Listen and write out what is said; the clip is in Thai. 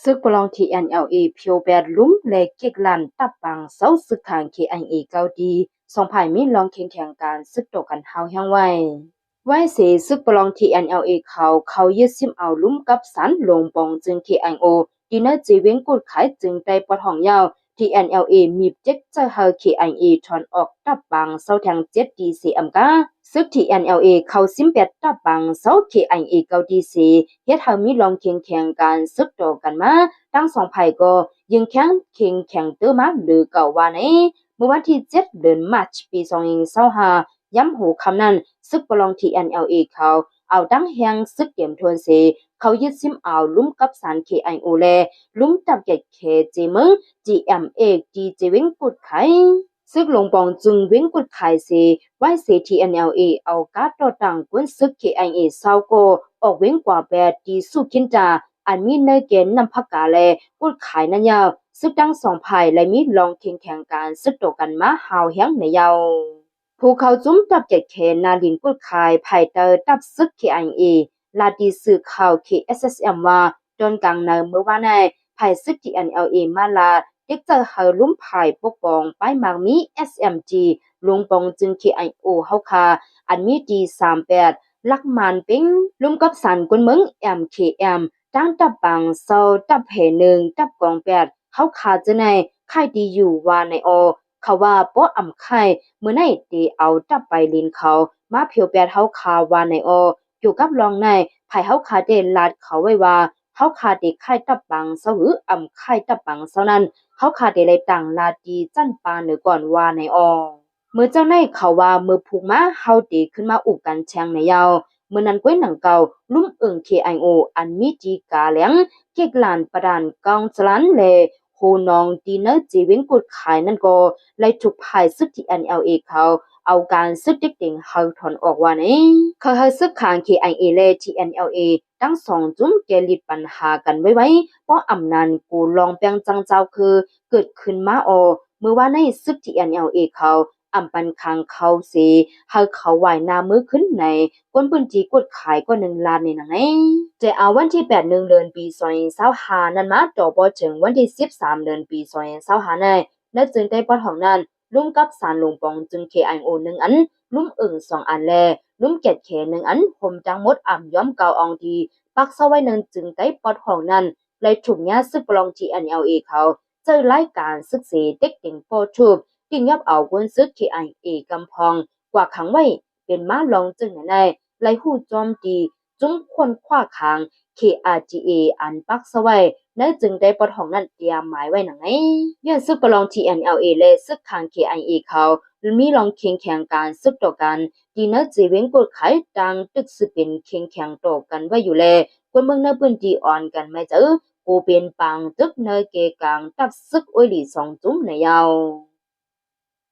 ซึกปลอง TNLA เพียวแบดลุ้มและเก็กลันตับปังเซาซึกทาง KIA เกาดีสองภายมีลองแข่งการซึกตกันเฮาแห้งไว้เสซึกปลอง TNLA เขายึดซิมเอาลุ้มกับสันลงปองจึง KIO ดีเนอร์จีเว้งกุดขายจึงได้ปะทองยาว TNLA มีเจ็กจะเฮา KIA ถอนออกตับปังเซาแทง7 DCM กาซึก TNLA เขาซิมแปดตับปังเซา KIA เกาดีเสเฮ็ดเฮามีลองแข่งการซึกตกันมาทั้งสองฝ่ายก็ยิงแข่งเตอมาหรือเก่าว่าในเมื่อวันที่7เดือนมาร์ชปี2025ย้ำหูคำนั้นซึกปลอง TNLA เขาเอาดังแหงซึกเตรียมทวนเสเขายึดซิมเอาลุ้มกับสาร KIO แลลุ้มจับเก็ดเคเจมึง GMA จีเจเว้งกุดไขซึกลงปองจึงเว้งกุดไขเสไว้เส TNLA เอาการ์ดต่อตังกวนซึก KIA เศร้าก็ออกเว้งกว่าแบดดีสู้คินจาอันมีเนเกนนำพักกาแลกุดขายนันยาวซึกดังสองภายและมีลองแข่งการซึกตกันมาหาวแหงในยาวผู้เขาจุ้มตับเจ็ดเขนนาลินกุดขายไผ่เตอตับซึก KIA ลาดีสื่อข่าว KSSM ว่าจนกลางในเมื่อวานในไผ่ซึก TNLA มาลาเด็กจะเฮาลุ่มไผ่ปกป้องป้ายมังมี SMG ลงปองจึง KIO เฮาคาอันมีดี38ลักมันเป็งลุ่มกับสันกวนเมือง MKM ตั้งตับปังเซาตับเหหนึ่งตับกอง8เฮาคาจะในค่ายดีอยู่ว่าในอเขาว่าป้ออ่ำไข่เมื่อในตีเอาตับไปลินเขามาเพียวแปดเฮาคาว่าในออยู่กับรองในไผเฮาคาเดลาดเขาไว้ว่าเฮาคาเด็กไข่ตับปังเซาหืออ่ำไข่ตับปังเซานั้นเฮาคาเดเลยตังลาดีจั่นปาเหนือก่อนว่าในอเมื่อเจ้าในเขาว่าเมื่อผูกมาเฮาตีขึ้นมาอุกกันแชงในยาวเมื่อนั้นก้วยหนังเก่าลุ่มเอิง KIO อันมีจีกาเหลียงเก็กลานประดานกองสลันเลโฮนองดีเนอร์จีเว้งกุดขายนั่นก็ไล่ถูกภายซึก TNLA เขาเอาการซึกเด็กเด็งเฮาถอนออกว่านี่เขาเฮาซึกขาง KIA และ TNLA ทั้งสองจุ้มเกลิดปัญหากันไว้เพราะอำนันกูลองแปลงจังเจ้าคือเกิดขึ้นมาเมื่อว่าในซึก TNLA เขาอำปันคังเขาเสเฮาเขาไหวหน้ามือขึ้นในก้นปืนจีกดขายก็1ล้านในหนังจะเอาวันที่8เดือนปี2025นั้นมาต่อบ่ถึงวันที่13เดือนปี2025ในและจึงได้ปอดของนั้นลุ่มกับสารลงปองจึง KIO 1อันลุ่มเอิง2อันแลลุ่มเก็ดแข1อันผมจังหมดอ่ำย้อมเกาอองทีปักเซาไว้นึงจึงได้ปอดของนั้นเลยถูกญาซึกปลอง TNLA เขาเจอรายการศึกษาเด็กติ่งโปทูบกิ่งยับเอากวนซึก KIA กำพองกว่าขังไว้เป็นมาลองจึงในไล่หู้จอมตีจุ้งคนคว้าคาง KRGA อันปักเซาไว้นั่นจึงได้ปอดของนั้นเตรียมหมายไว้หนังย้อนซึกปลอง TNLA และซึกคาง KIA เขามีลองแข่งการซึกต่อกันดีเนอร์จีเว้งกดขายดังตึกสืบเป็นแข่งต่อกันไว้อยู่แลคนเมืองในพื้นที่อ่อนกันไม่เจอกูเป็นปังตึกเนยเกกางตับซึกอ้อยหลี2จุ้มในยาว